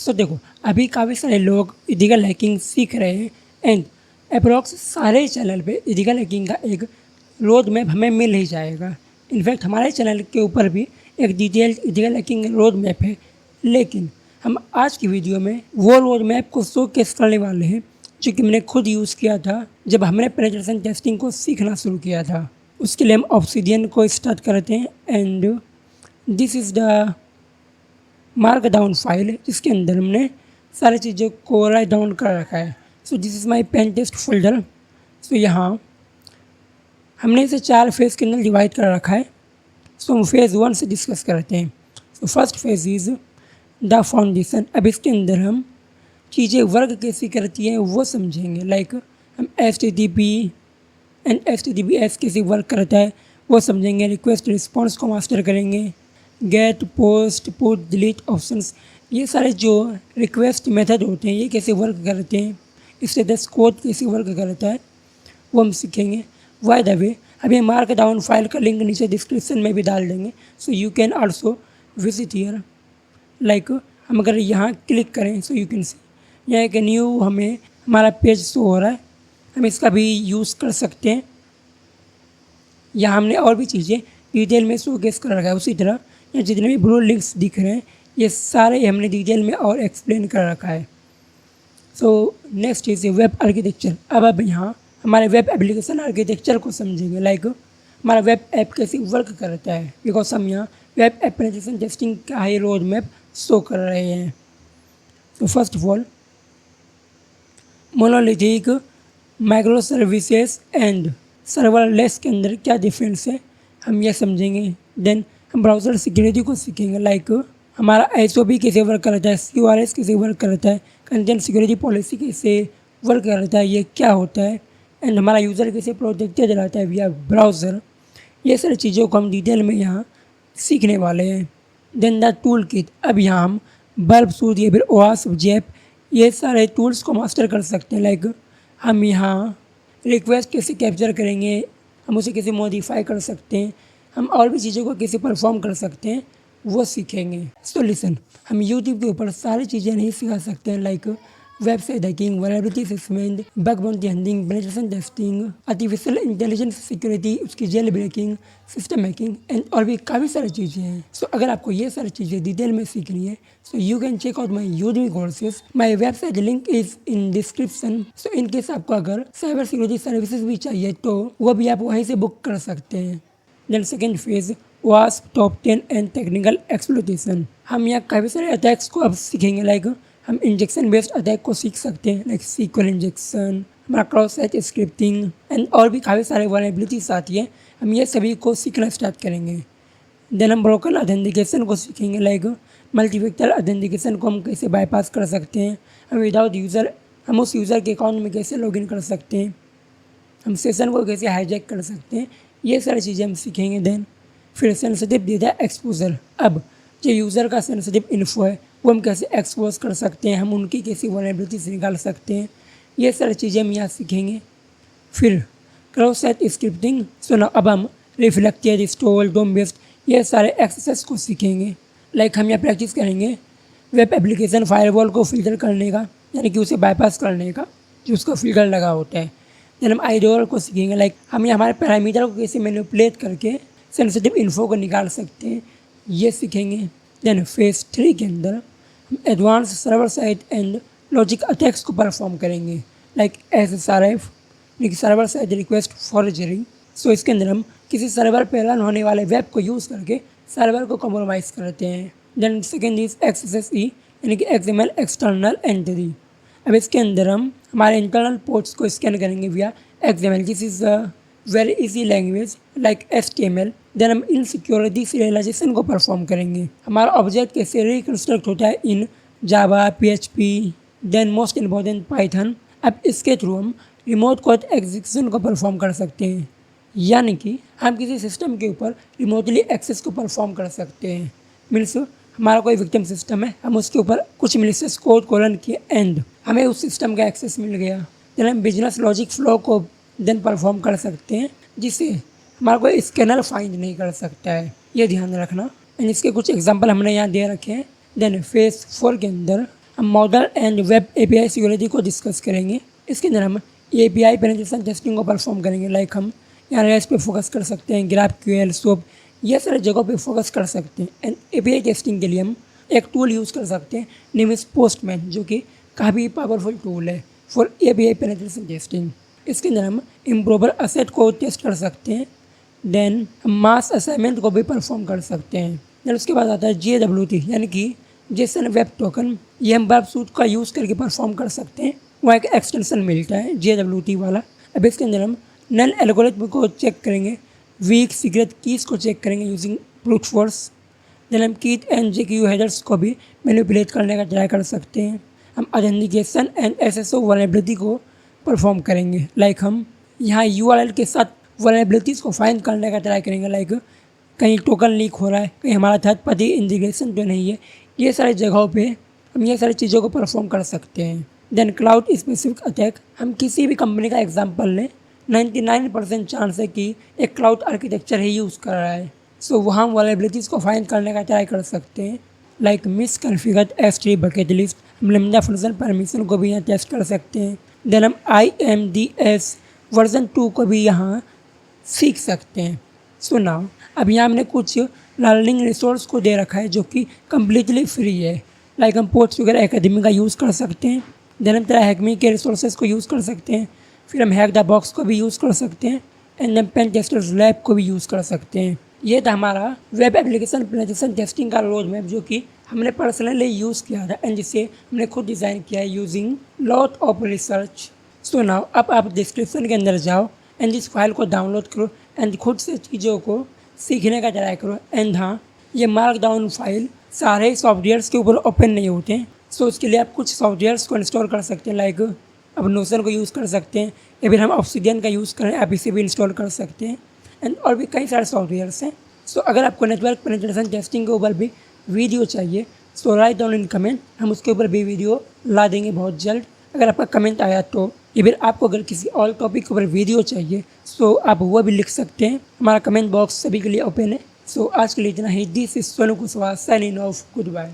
सो देखो, अभी काफ़ी सारे लोग इथिकल हैकिंग सीख रहे हैं एंड अप्रॉक्स सारे चैनल पे इथिकल हैकिंग का एक रोड मैप हमें मिल ही जाएगा। इनफैक्ट हमारे चैनल के ऊपर भी एक detailed ethical hacking road map है, लेकिन हम आज की वीडियो में वो रोड मैप को शोकेस करने वाले हैं जो कि मैंने खुद यूज़ किया था जब हमने पेनिट्रेशन टेस्टिंग को सीखना शुरू किया था। उसके लिए हम ऑब्सिडियन को स्टार्ट करते हैं and this is the mark down file जिसके अंदर हमने सारी चीज़ों को राइट डाउन कर रखा है। So this is my pen test folder. सो यहाँ हमने इसे 4 फेज़ के अंदर डिवाइड कर रखा है। सो हम फेज़ 1 से डिस्कस करते हैं। So first phase is the foundation. अब इसके अंदर हम चीज़ें वर्क कैसी करती हैं वो समझेंगे। लाइक हम HTTP एंड HTTPS कैसे वर्क करता है वो समझेंगे। रिक्वेस्ट रिस्पॉन्स को मास्टर करेंगे। Get, post, put, delete options, ये सारे जो रिक्वेस्ट मेथड होते हैं ये कैसे वर्क करते हैं, स्टेटस कोड कैसे वर्क करता है वो हम सीखेंगे। बाय द वे, अभी मार्क डाउन फाइल का लिंक नीचे डिस्क्रिप्शन में भी डाल देंगे। सो you can also visit here. Like हम अगर यहाँ क्लिक करें सो यू कैन सी यहाँ एक न्यू हमें हमारा पेज शो हो रहा है। हम इसका भी यूज़ कर सकते हैं। यहाँ हमने और भी चीज़ें डिटेल में शोकेस कर रखा है। उसी तरह यहाँ जितने भी ब्लू लिंक्स दिख रहे हैं ये सारे हमने डिटेल में और एक्सप्लेन कर रखा है। So next is web architecture. अब यहाँ हमारे वेब एप्लीकेशन आर्किटेक्चर को समझेंगे। लाइक हमारा वेब ऐप कैसे वर्क करता है, बिकॉज हम यहाँ वेब एप्लीकेशन टेस्टिंग का ही रोड मैप शो कर रहे हैं। तो first of all monolithic micro services and serverless के अंदर क्या डिफरेंस है हम ये समझेंगे। देन हम ब्राउज़र सिक्योरिटी को सीखेंगे। लाइक हमारा SOP कैसे वर्क करता है, CORS कैसे वर्क करता है, कंटेंट सिक्योरिटी पॉलिसी कैसे वर्क करता है, ये क्या होता है, एंड हमारा यूज़र कैसे प्रोटेक्टेड रहता है विया ब्राउज़र। ये सारी चीज़ों को हम डिटेल में यहाँ सीखने वाले हैं। Then the tool kit. अब यहाँ हम बल्ब सूट या फिर OWASP, JEP ये सारे टूल्स को मास्टर कर सकते हैं। लाइक हम यहाँ रिक्वेस्ट कैसे कैप्चर करेंगे, हम उसे कैसे मॉडिफाई कर सकते हैं, हम और भी चीज़ों को कैसे परफॉर्म कर सकते हैं वो सीखेंगे। सो लिसन, हम यूट्यूब के ऊपर सारी चीज़ें नहीं सिखा सकते हैं। Like website hacking, vulnerability assessment, bug bounty hunting, penetration testing, artificial intelligence security, उसकी jailbreaking, system hacking and और भी काफ़ी सारी चीज़ें हैं। सो अगर आपको ये सारी चीज़ें डिटेल में सीखनी है so you can check out my Udemy courses. My website link is in description. So in case आपको अगर साइबर सिक्योरिटी सर्विसेज भी चाहिए तो वो भी आप वहीं से बुक कर सकते हैं। Then second phase WASP top 10 and technical exploitation. हम यहाँ काफ़ी सारे अटैक्स को अब सीखेंगे। लाइक हम इंजेक्शन बेस्ड अटैक को सीख सकते हैं, लाइक SQL इंजेक्शन, हमारा क्रॉस साइट स्क्रिप्टिंग एंड और भी काफ़ी सारे वल्नरेबिलिटीज आती है। हम ये सभी को सीखना स्टार्ट करेंगे। देन हम ब्रोकन ऑथेंटिकेशन को सीखेंगे। लाइक मल्टीफैक्टर ऑथेंटिकेशन को हम कैसे बाईपास कर सकते हैं, हम विदाउट यूज़र हम उस यूज़र के अकाउंट में कैसे लॉगिन कर सकते हैं, हम सेशन को कैसे हाईजैक कर सकते हैं, ये सारी चीज़ें हम सीखेंगे। देन फिर सेंसिटिव डेटा एक्सपोजर। अब जो यूज़र का सेंसिटिव इन्फो है वो हम कैसे एक्सपोज कर सकते हैं, हम उनकी कैसी वल्नरेबिलिटीज निकाल सकते हैं, ये सारी चीज़ें हम यहाँ सीखेंगे। फिर क्रॉस साइट स्क्रिप्टिंग। सो ना अब हम रिफ्लेक्टेड, रिस्टोर, डोम बेस्ड ये सारे एक्सेस को सीखेंगे। लाइक हम यहाँ प्रैक्टिस करेंगे वेब एप्लीकेशन फायरवॉल को फिल्टर करने का, यानी कि उसे बाईपास करने का जो उसका फिल्टर लगा होता है। देन हम आइडोर को सीखेंगे। लाइक हम ये हमारे पैरामीटर को कैसे मैनिपुलेट करके सेंसिटिव इन्फो को निकाल सकते हैं, ये सीखेंगे। देन फेज 3 के अंदर हम advance server side and logic attacks को परफॉर्म करेंगे। Like SSRF, server side request forgery. So इसके अंदर हम किसी सर्वर पर रन होने वाले वेब को यूज़ करके सर्वर को कॉम्प्रोमाइज़ करते हैं। देन सेकेंड इज XSE, यानी कि XML एक्सटर्नल एंट्री। अब इसके अंदर हम हमारे इंटरनल पोर्ट्स को स्कैन करेंगे via XML। This is very easy language like HTML। Then हम इन सिक्योरिटी सीरियलाइजेशन को परफॉर्म करेंगे। हमारा ऑब्जेक्ट कैसे रिकन्स्ट्रक्ट होता है in Java, PHP, then most important Python. अब इसके थ्रू हम रिमोट कोड एग्जीक्यूशन को परफॉर्म कर सकते हैं, यानी कि हम किसी सिस्टम के ऊपर रिमोटली एक्सेस को परफॉर्म कर सकते हैं। मीन्स हमारा कोई विक्टिम सिस्टम है, हम उसके ऊपर कुछ मिलिशियस कोड को रन किए एंड हमें उस सिस्टम का एक्सेस मिल गया। देन हम बिजनेस लॉजिक फ्लो को देन परफॉर्म कर सकते हैं जिससे हमारा कोई स्कैनर फाइंड नहीं कर सकता है, ये ध्यान रखना। एंड इसके कुछ एग्जांपल हमने यहाँ दे रखे हैं। देन फेज 4 के अंदर हम model and web API security को डिस्कस करेंगे। इसके अंदर हम API पेनिट्रेशन टेस्टिंग को परफॉर्म करेंगे। लाइक हम यहाँ रेस्ट पे फोकस कर सकते हैं, GraphQL, SOAP, ये सारे जगहों पे फोकस कर सकते हैं। एंड API टेस्टिंग के लिए हम एक टूल यूज़ कर सकते हैं, नेम इज़ पोस्टमैन, जो कि काफ़ी पावरफुल टूल है फॉर API पेनिट्रेशन टेस्टिंग। इसके अंदर हम इम्प्रोपर असेट को टेस्ट कर सकते हैं। देन हम मास असाइनमेंट को भी परफॉर्म कर सकते हैं। देन उसके बाद आता है JWT, यानी कि जेसन वेब टोकन। ये हम वेब सूट का यूज़ करके परफॉर्म कर सकते हैं। वहाँ एक एक्सटेंशन मिलता है JWT वाला। अब इसके अंदर हम नल एल्गोरिथम को चेक करेंगे, वीक सीक्रेट कीज़ को चेक करेंगे यूजिंग ब्रूट फोर्स। देन हम कीट एंड JQ हेडर्स को भी मैनिपुलेट करने का ट्राई कर सकते हैं। हम ऑथेंटिकेशन एंड SSO वल्नरेबिलिटी को परफॉर्म करेंगे। लाइक हम यहाँ URL के साथ वल्नरेबिलिटीज़ को फाइंड करने का ट्राई करेंगे। लाइक कहीं टोकन लीक हो रहा है, कहीं हमारा थर्ड पार्टी इंटीग्रेशन तो नहीं है, ये सारी जगहों पे हम ये सारी चीज़ों को परफॉर्म कर सकते हैं। देन क्लाउड स्पेसिफिक अटैक, हम किसी भी कंपनी का एग्जांपल लें, 99% चांस है कि एक क्लाउड आर्किटेक्चर ही यूज़ कर रहा है। सो वहाँ हम वल्नरेबिलिटीज़ को फाइंड करने का ट्राई कर सकते हैं। लाइक मिसकॉन्फ़िगर्ड S3 बकेट लिस्ट, हम लैम्डा फंक्शन परमिशन को भी यहाँ टेस्ट कर सकते हैं। देन हम IMDS वर्जन 2 को भी यहाँ सीख सकते हैं। सो नाउ अब यहाँ हमने कुछ लर्निंग रिसोर्स को दे रखा है जो कि कम्प्लीटली फ्री है। लाइक हम पोर्ट्सफिगर एकेडमी का यूज़ कर सकते हैं। देन हम तरह हैकमी के रिसोर्सेज को यूज़ कर सकते हैं। फिर हम हैक द बॉक्स को भी यूज़ कर सकते हैं। एंड हम पेन टेस्टर्स लैब को भी यूज़ कर सकते हैं। ये था हमारा वेब एप्लीकेशन पेनिट्रेशन टेस्टिंग का रोड मैप, जो कि हमने पर्सनली यूज़ किया था एंड जिसे हमने खुद डिज़ाइन किया है using lot of research. So now अब आप डिस्क्रिप्शन के अंदर जाओ एंड इस फाइल को डाउनलोड करो एंड खुद से चीज़ों को सीखने का ट्राई करो। एंड हाँ, ये मार्कडाउन फाइल सारे सॉफ्टवेयर्स के ऊपर ओपन नहीं होते हैं। सो उसके लिए आप कुछ सॉफ्टवेयर्स को इंस्टॉल कर सकते हैं। लाइक अब नोशन को यूज़ कर सकते हैं, या फिर हम ऑब्सिडियन का यूज़ करें, आप इसे भी इंस्टॉल कर सकते हैं। एंड और भी कई सारे सॉफ्टवेयर्स हैं। सो अगर आपको नेटवर्क पेनिट्रेशन टेस्टिंग के ऊपर भी वीडियो चाहिए, सो राइट डाउन इन कमेंट, हम उसके ऊपर भी वीडियो ला देंगे बहुत जल्द। अगर आपका कमेंट आया तो, या फिर आपको अगर किसी और टॉपिक के ऊपर वीडियो चाहिए, सो आप वो भी लिख सकते हैं। हमारा कमेंट बॉक्स सभी के लिए ओपन है। सो आज के लिए इतना ही। This is Sonu Kushwaha signing off. Good bye.